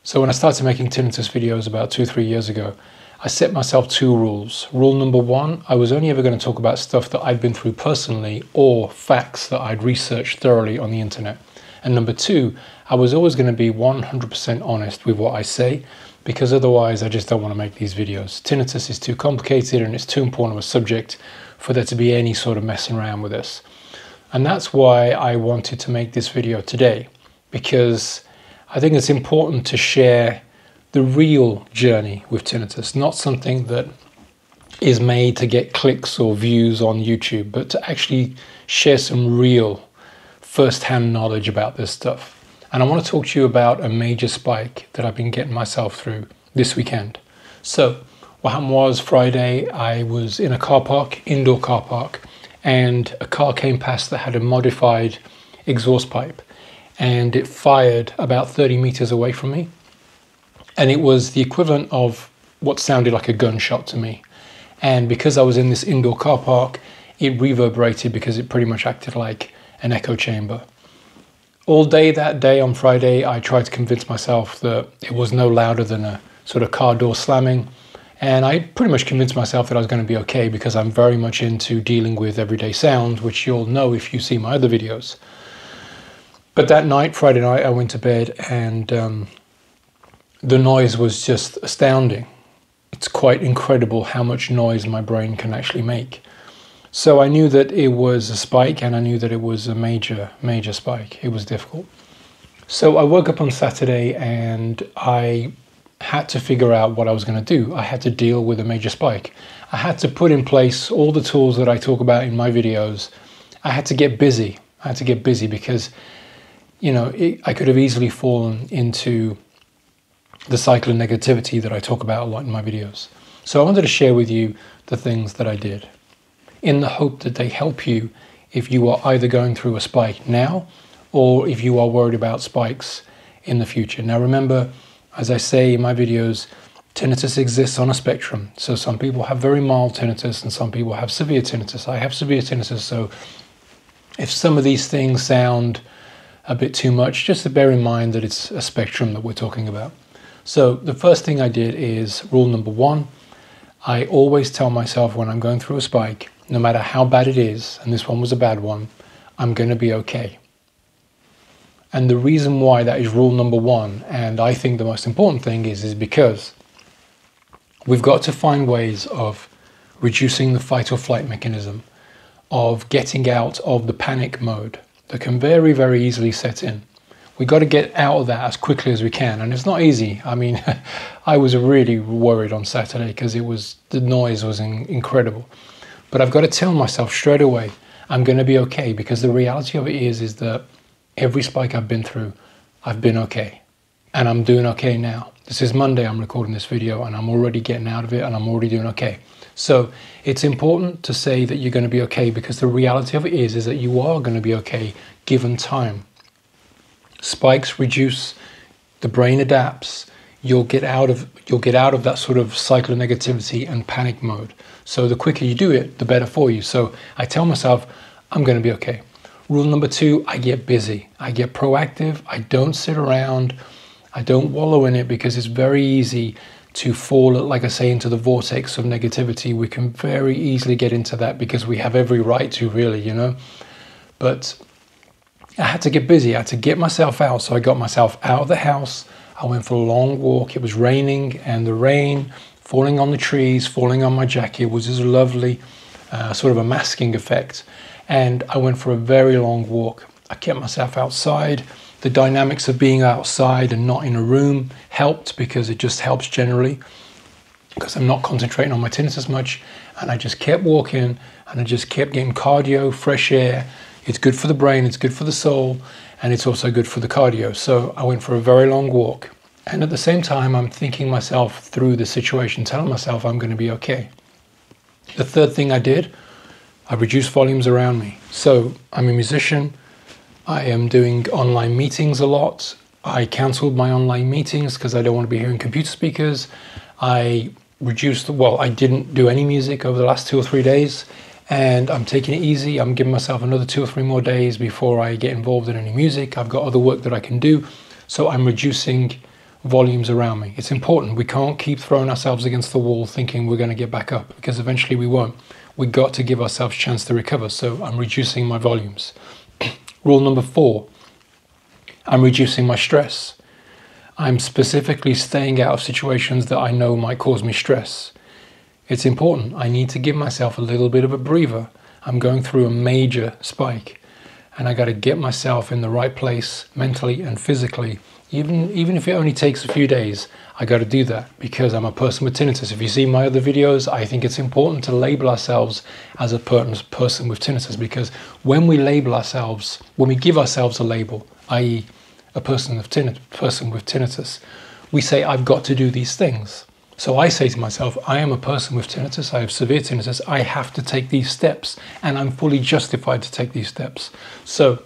So when I started making tinnitus videos about 2-3 years ago, I set myself 2 rules. Rule number 1, I was only ever going to talk about stuff that I'd been through personally or facts that I'd researched thoroughly on the internet. And number 2, I was always going to be 100% honest with what I say, because otherwise I just don't want to make these videos. Tinnitus is too complicated and it's too important of a subject for there to be any sort of messing around with this. And that's why I wanted to make this video today, because I think it's important to share the real journey with tinnitus, not something that is made to get clicks or views on YouTube, but to actually share some real first-hand knowledge about this stuff. And I want to talk to you about a major spike that I've been getting myself through this weekend. So what happened was Friday, I was in a car park, indoor car park, and a car came past that had a modified exhaust pipe, and it fired about 30 meters away from me. And it was the equivalent of what sounded like a gunshot to me. And because I was in this indoor car park, it reverberated because it pretty much acted like an echo chamber. All day that day on Friday, I tried to convince myself that it was no louder than a sort of car door slamming. And I pretty much convinced myself that I was going to be okay, because I'm very much into dealing with everyday sounds, which you'll know if you see my other videos. But that night, Friday night, I went to bed, and the noise was just astounding. It's quite incredible how much noise my brain can actually make. So I knew that it was a spike, and I knew that it was a major spike. It was difficult. So I woke up on Saturday and I had to figure out what I was going to do. I had to deal with a major spike. I had to put in place all the tools that I talk about in my videos. I had to get busy. I had to get busy because, you know, I could have easily fallen into the cycle of negativity that I talk about a lot in my videos. So I wanted to share with you the things that I did, in the hope that they help you if you are either going through a spike now or if you are worried about spikes in the future. Now remember, as I say in my videos, tinnitus exists on a spectrum. So some people have very mild tinnitus and some people have severe tinnitus. I have severe tinnitus, so if some of these things sound a bit too much, just to bear in mind that it's a spectrum that we're talking about. So the first thing I did is rule number 1. I always tell myself when I'm going through a spike, no matter how bad it is, and this one was a bad one, I'm going to be okay. And the reason why that is rule number 1, and I think the most important thing is because we've got to find ways of reducing the fight or flight mechanism, of getting out of the panic mode that can very, very easily set in. We've got to get out of that as quickly as we can, and it's not easy. I mean, I was really worried on Saturday because the noise was incredible. But I've got to tell myself straight away, I'm going to be okay, because the reality of it is that every spike I've been through, I've been okay. And I'm doing okay now. This is Monday, I'm recording this video, and I'm already getting out of it, and I'm already doing okay. So it's important to say that you're going to be okay, because the reality of it is that you are going to be okay given time. Spikes reduce, the brain adapts, you'll get out of that sort of cycle of negativity and panic mode. So the quicker you do it, the better for you. So I tell myself, I'm going to be okay. Rule number 2, I get busy. I get proactive. I don't sit around. I don't wallow in it, because it's very easy to fall, like I say, into the vortex of negativity. We can very easily get into that because we have every right to, really, you know. But I had to get busy. I had to get myself out. So I got myself out of the house. I went for a long walk. It was raining, and the rain falling on the trees, falling on my jacket was just lovely, sort of a masking effect. And I went for a very long walk. I kept myself outside. The dynamics of being outside and not in a room helped, because it just helps generally, because I'm not concentrating on my tinnitus as much. And I just kept walking, and I just kept getting cardio, fresh air. It's good for the brain, it's good for the soul, and it's also good for the cardio. So I went for a very long walk. And at the same time, I'm thinking myself through the situation, telling myself I'm going to be okay. The third thing I did, I reduced volumes around me. So I'm a musician. I am doing online meetings a lot. I cancelled my online meetings because I don't want to be hearing computer speakers. I didn't do any music over the last 2 or 3 days, and I'm taking it easy. I'm giving myself another 2 or 3 more days before I get involved in any music. I've got other work that I can do. So I'm reducing volumes around me. It's important. We can't keep throwing ourselves against the wall thinking we're going to get back up, because eventually we won't. We've got to give ourselves a chance to recover. So I'm reducing my volumes. Rule number 4, I'm reducing my stress. I'm specifically staying out of situations that I know might cause me stress. It's important. I need to give myself a little bit of a breather. I'm going through a major spike, and I got to get myself in the right place mentally and physically. Even if it only takes a few days, I got to do that, because I'm a person with tinnitus. If you see my other videos, I think it's important to label ourselves as a person with tinnitus, because when we label ourselves, when we give ourselves a label, i.e. a person with tinnitus, we say, I've got to do these things. So I say to myself, I am a person with tinnitus, I have severe tinnitus, I have to take these steps, and I'm fully justified to take these steps. So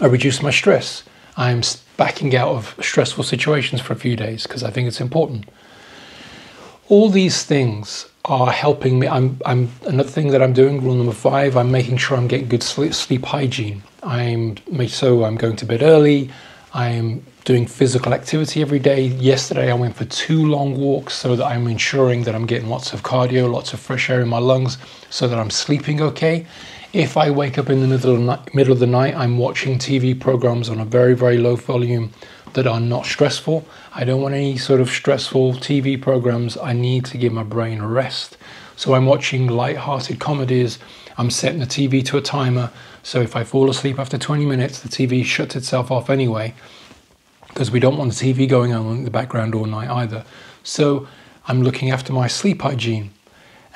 I reduce my stress. I'm backing out of stressful situations for a few days because I think it's important. All these things are helping me. Another thing that I'm doing, rule number 5, I'm making sure I'm getting good sleep hygiene. I'm going to bed early. I'm doing physical activity every day. Yesterday I went for 2 long walks so that I'm ensuring that I'm getting lots of cardio, lots of fresh air in my lungs, so that I'm sleeping okay. If I wake up in the middle of the night, I'm watching TV programs on a very, very low volume that are not stressful. I don't want any sort of stressful TV programs. I need to give my brain a rest. So I'm watching light-hearted comedies. I'm setting the TV to a timer. So if I fall asleep after 20 minutes, the TV shuts itself off anyway, because we don't want the TV going on in the background all night either. So I'm looking after my sleep hygiene.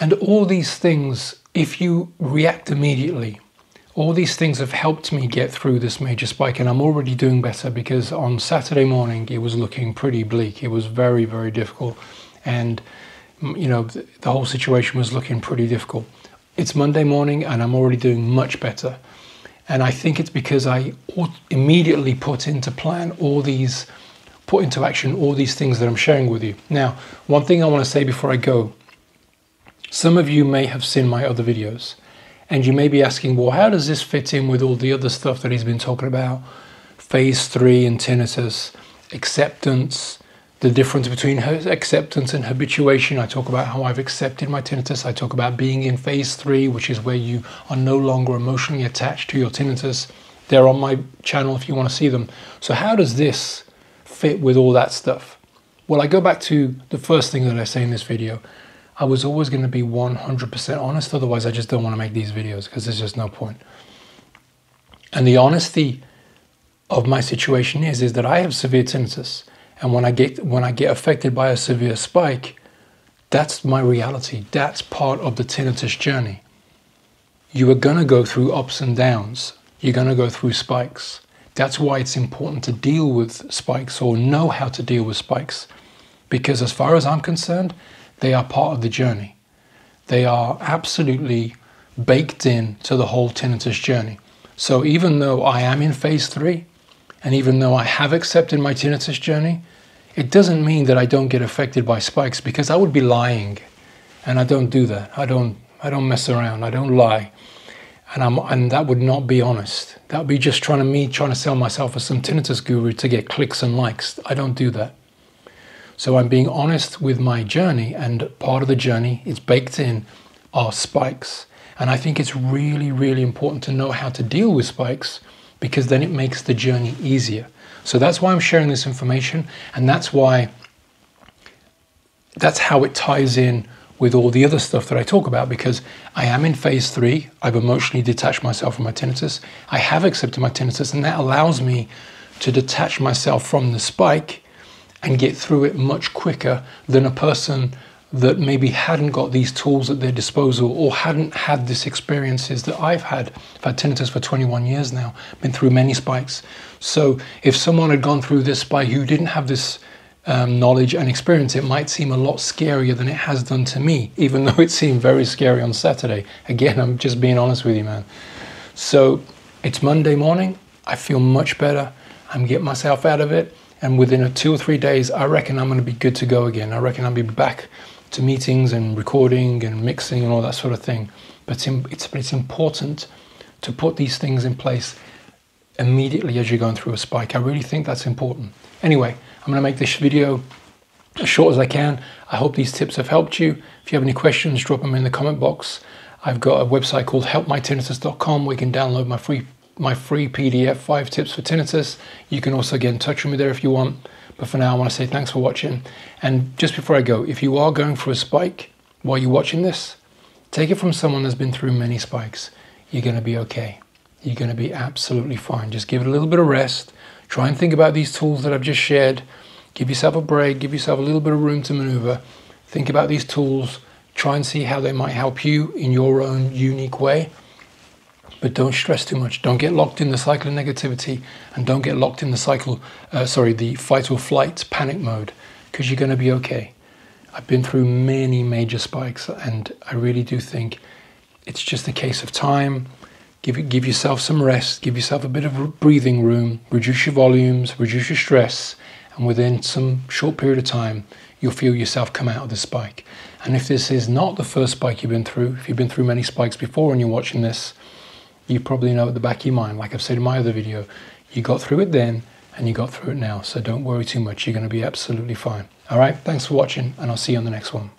And all these things, if you react immediately, all these things have helped me get through this major spike, and I'm already doing better, because on Saturday morning it was looking pretty bleak. It was very, very difficult, and the whole situation was looking pretty difficult. It's Monday morning and I'm already doing much better, and I think it's because I immediately put into action all these things that I'm sharing with you. Now, one thing I want to say before I go, some of you may have seen my other videos, and you may be asking, well, how does this fit in with all the other stuff that he's been talking about? Phase 3 and tinnitus, acceptance, the difference between acceptance and habituation. I talk about how I've accepted my tinnitus. I talk about being in phase 3, which is where you are no longer emotionally attached to your tinnitus. They're on my channel if you want to see them. So how does this fit with all that stuff? Well, I go back to the first thing that I say in this video. I was always going to be 100% honest, otherwise I just don't want to make these videos, because there's just no point. And the honesty of my situation is that I have severe tinnitus, and when I get affected by a severe spike, that's my reality. That's part of the tinnitus journey. You are going to go through ups and downs. You're going to go through spikes. That's why it's important to deal with spikes, or know how to deal with spikes, because as far as I'm concerned, they are part of the journey. They are absolutely baked in to the whole tinnitus journey. So even though I am in phase 3, and even though I have accepted my tinnitus journey, it doesn't mean that I don't get affected by spikes, because I would be lying, and I don't do that. I don't mess around. I don't lie, and that would not be honest. That would be just trying to sell myself as some tinnitus guru to get clicks and likes. I don't do that. So I'm being honest with my journey, and part of the journey is baked in are spikes. And I think it's really, really important to know how to deal with spikes, because then it makes the journey easier. So that's why I'm sharing this information, and that's how it ties in with all the other stuff that I talk about, because I am in phase 3. I've emotionally detached myself from my tinnitus. I have accepted my tinnitus, and that allows me to detach myself from the spike and get through it much quicker than a person that maybe hadn't got these tools at their disposal, or hadn't had these experiences that I've had. I've had tinnitus for 21 years now, been through many spikes. So if someone had gone through this spike who didn't have this knowledge and experience, it might seem a lot scarier than it has done to me, even though it seemed very scary on Saturday. Again, I'm just being honest with you, man. So it's Monday morning. I feel much better. I'm getting myself out of it. And within 2 or 3 days, I reckon I'm going to be good to go again. I reckon I'll be back to meetings and recording and mixing and all that sort of thing. But it's important to put these things in place immediately as you're going through a spike. I really think that's important. Anyway, I'm going to make this video as short as I can. I hope these tips have helped you. If you have any questions, drop them in the comment box. I've got a website called helpmytinnitus.com where you can download my free PDF 5 tips for tinnitus. You can also get in touch with me there if you want. But for now, I want to say thanks for watching. And just before I go, if you are going through a spike while you're watching this, take it from someone that's been through many spikes. You're going to be okay. You're going to be absolutely fine. Just give it a little bit of rest. Try and think about these tools that I've just shared. Give yourself a break. Give yourself a little bit of room to maneuver. Think about these tools. Try and see how they might help you in your own unique way. But don't stress too much. Don't get locked in the cycle of negativity, and don't get locked in the the fight or flight panic mode, because you're going to be okay. I've been through many major spikes, and I really do think it's just a case of time. Give yourself some rest. Give yourself a bit of breathing room. Reduce your volumes. Reduce your stress. And within some short period of time, you'll feel yourself come out of the spike. And if this is not the first spike you've been through, if you've been through many spikes before and you're watching this, you probably know at the back of your mind, like I've said in my other video, you got through it then and you got through it now. So don't worry too much. You're going to be absolutely fine. All right. Thanks for watching, and I'll see you on the next one.